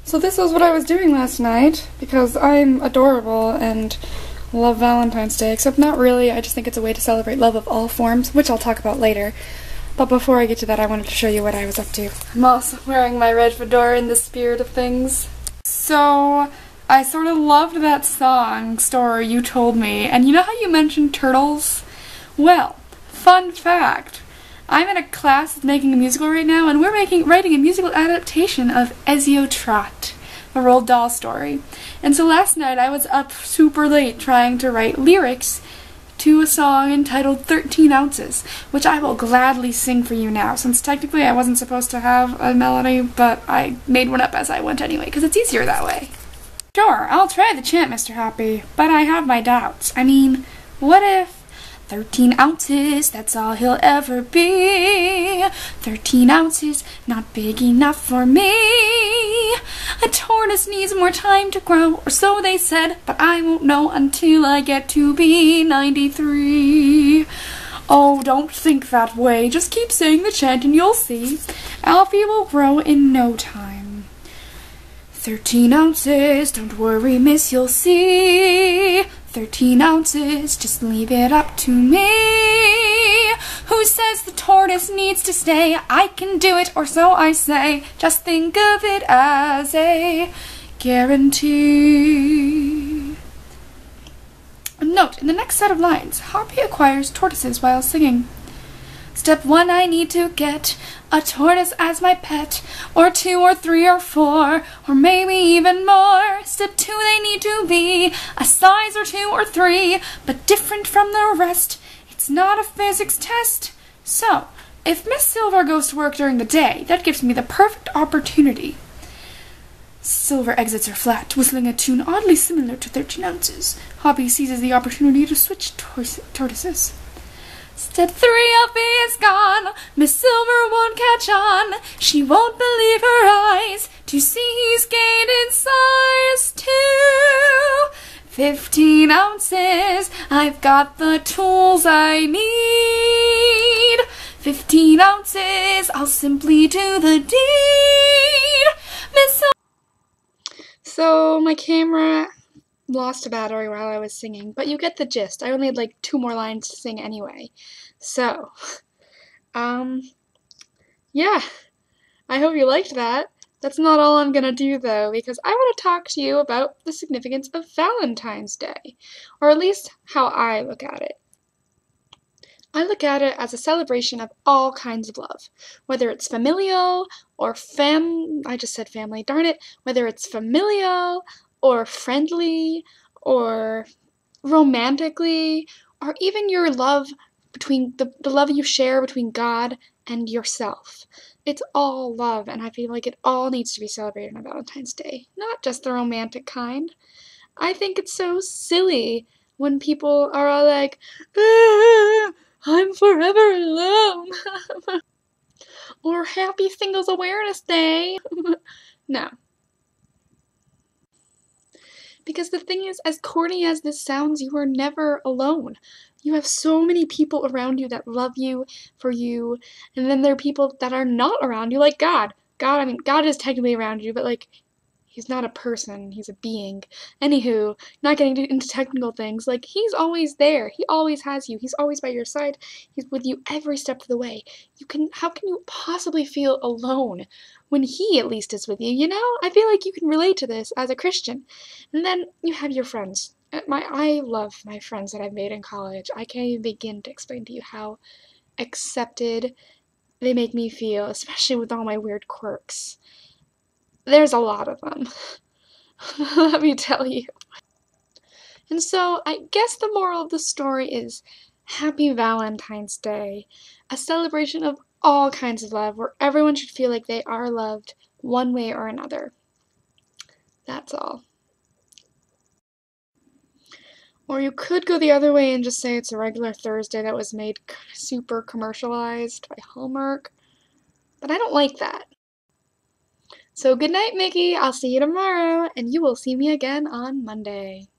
So this was what I was doing last night, because I'm adorable and love Valentine's Day, except not really. I just think it's a way to celebrate love of all forms, which I'll talk about later. But before I get to that, I wanted to show you what I was up to. I'm also wearing my red fedora in the spirit of things. So, I sort of loved that song, Story You Told Me, and you know how you mentioned turtles? Well, fun fact. I'm in a class making a musical right now, and we're writing a musical adaptation of Ezio Trot, a Roald Dahl story. And so last night I was up super late trying to write lyrics to a song entitled 13 Ounces, which I will gladly sing for you now, since technically I wasn't supposed to have a melody, but I made one up as I went anyway, because it's easier that way. Sure, I'll try the chant, Mr. Happy, but I have my doubts. I mean, what if 13 ounces, that's all he'll ever be. 13 ounces, not big enough for me. A tortoise needs more time to grow, or so they said, but I won't know until I get to be 93. Oh, don't think that way, just keep saying the chant and you'll see. Alfie will grow in no time. 13 ounces, don't worry, miss, you'll see. 13 ounces, just leave it up to me. Who says the tortoise needs to stay? I can do it, or so I say. Just think of it as a guarantee. Note, in the next set of lines, Harpy acquires tortoises while singing. Step 1, I need to get a tortoise as my pet, or 2 or 3 or 4, or maybe even more. Step 2, they need to be a size or 2 or 3, but different from the rest. It's not a physics test. So, if Miss Silver goes to work during the day, that gives me the perfect opportunity. Silver exits her flat, whistling a tune oddly similar to 13 ounces. Hoppy seizes the opportunity to switch tortoises. Step 3, Alfie is gone. Miss Silver won't catch on. She won't believe her eyes to see he's gained in size too. 15 ounces, I've got the tools I need. 15 ounces, I'll simply do the deed. Miss Silver. So my camera lost a battery while I was singing, but you get the gist. I only had like 2 more lines to sing anyway. So, yeah, I hope you liked that. That's not all I'm gonna do though, because I want to talk to you about the significance of Valentine's Day, or at least how I look at it. I look at it as a celebration of all kinds of love, whether it's familial or I just said family, darn it, whether it's familial or friendly, or romantically, or even your love between the love you share between God and yourself. It's all love, and I feel like it all needs to be celebrated on Valentine's Day, not just the romantic kind. I think it's so silly when people are all like, I'm forever alone, or Happy Singles Awareness Day. No. Because the thing is, as corny as this sounds, you are never alone. You have so many people around you that love you for you, and then there are people that are not around you, like God. God is technically around you, but like, he's not a person, he's a being. Anywho, not getting into technical things, like, he's always there. He always has you. He's always by your side. He's with you every step of the way. How can you possibly feel alone when he at least is with you, you know? I feel like you can relate to this as a Christian. And then you have your friends. I love my friends that I've made in college. I can't even begin to explain to you how accepted they make me feel, especially with all my weird quirks. There's a lot of them, let me tell you. And so, I guess the moral of the story is Happy Valentine's Day, a celebration of all kinds of love, where everyone should feel like they are loved one way or another. That's all. Or you could go the other way and just say it's a regular Thursday that was made super commercialized by Hallmark, but I don't like that. So good night, Mickey. I'll see you tomorrow, and you will see me again on Monday.